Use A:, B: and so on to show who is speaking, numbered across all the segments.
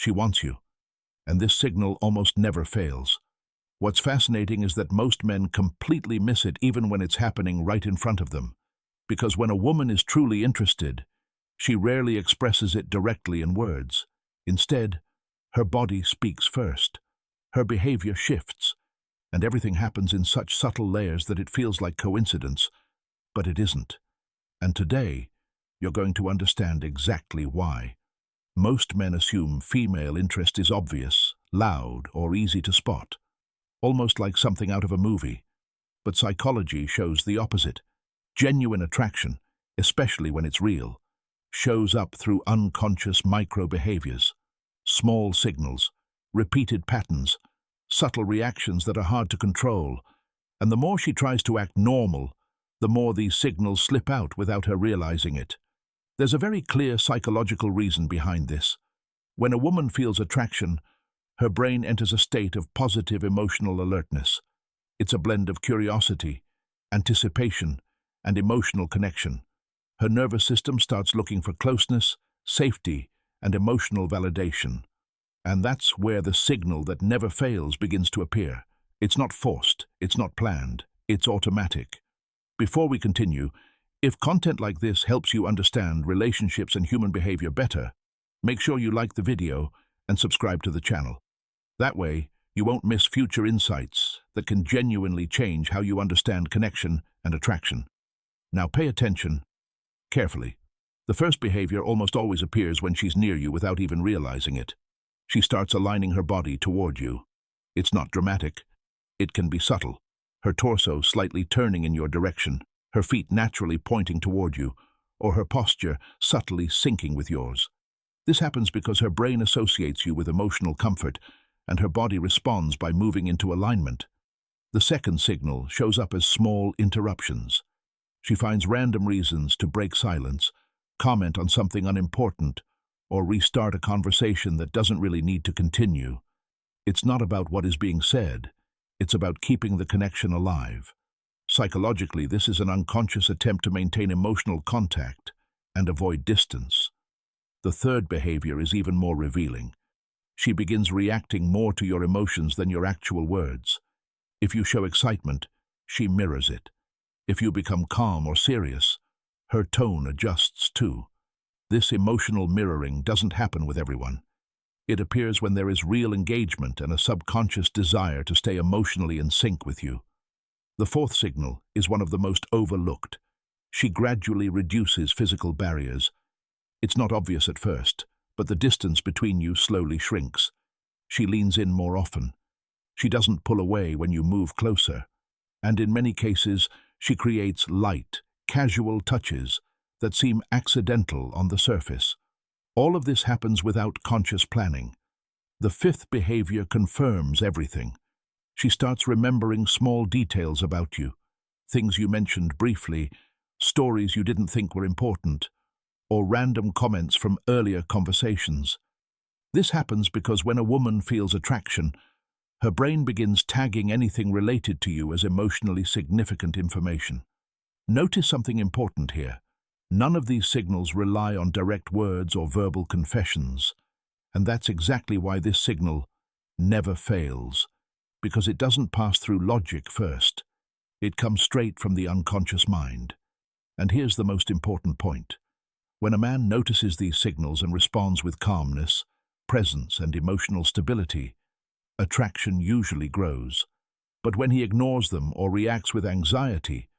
A: She wants you, and this signal almost never fails. What's fascinating is that most men completely miss it even when it's happening right in front of them. Because when a woman is truly interested, she rarely expresses it directly in words. Instead, her body speaks first. Her behavior shifts, and everything happens in such subtle layers that it feels like coincidence, but it isn't. And today, you're going to understand exactly why. Most men assume female interest is obvious, loud, or easy to spot, almost like something out of a movie. But psychology shows the opposite. Genuine attraction, especially when it's real, shows up through unconscious micro-behaviors, small signals, repeated patterns, subtle reactions that are hard to control. And the more she tries to act normal, the more these signals slip out without her realizing it. There's a very clear psychological reason behind this. When a woman feels attraction, her brain enters a state of positive emotional alertness. It's a blend of curiosity, anticipation, and emotional connection. Her nervous system starts looking for closeness, safety, and emotional validation. And that's where the signal that never fails begins to appear. It's not forced, it's not planned, it's automatic. Before we continue, if content like this helps you understand relationships and human behavior better, make sure you like the video and subscribe to the channel. That way, you won't miss future insights that can genuinely change how you understand connection and attraction. Now pay attention carefully. The first behavior almost always appears when she's near you without even realizing it. She starts aligning her body toward you. It's not dramatic. It can be subtle. Her torso slightly turning in your direction, her feet naturally pointing toward you, or her posture subtly syncing with yours. This happens because her brain associates you with emotional comfort, and her body responds by moving into alignment. The second signal shows up as small interruptions. She finds random reasons to break silence, comment on something unimportant, or restart a conversation that doesn't really need to continue. It's not about what is being said. It's about keeping the connection alive. Psychologically, this is an unconscious attempt to maintain emotional contact and avoid distance. The third behavior is even more revealing. She begins reacting more to your emotions than your actual words. If you show excitement, she mirrors it. If you become calm or serious, her tone adjusts too. This emotional mirroring doesn't happen with everyone. It appears when there is real engagement and a subconscious desire to stay emotionally in sync with you. The fourth signal is one of the most overlooked. She gradually reduces physical barriers. It's not obvious at first, but the distance between you slowly shrinks. She leans in more often. She doesn't pull away when you move closer. And in many cases, she creates light, casual touches that seem accidental on the surface. All of this happens without conscious planning. The fifth behavior confirms everything. She starts remembering small details about you, things you mentioned briefly, stories you didn't think were important, or random comments from earlier conversations. This happens because when a woman feels attraction, her brain begins tagging anything related to you as emotionally significant information. Notice something important here. None of these signals rely on direct words or verbal confessions, and that's exactly why this signal never fails, because it doesn't pass through logic first. It comes straight from the unconscious mind. And here's the most important point. When a man notices these signals and responds with calmness, presence, and emotional stability, attraction usually grows. But when he ignores them or reacts with anxiety,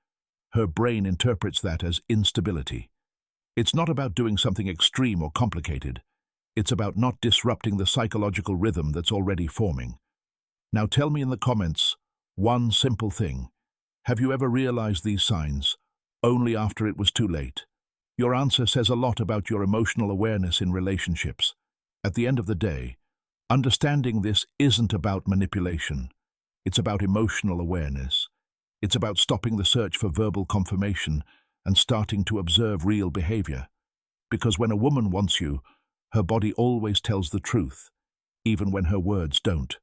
A: her brain interprets that as instability. It's not about doing something extreme or complicated. It's about not disrupting the psychological rhythm that's already forming. Now tell me in the comments one simple thing. Have you ever realized these signs only after it was too late? Your answer says a lot about your emotional awareness in relationships. At the end of the day, understanding this isn't about manipulation. It's about emotional awareness. It's about stopping the search for verbal confirmation and starting to observe real behavior. Because when a woman wants you, her body always tells the truth, even when her words don't.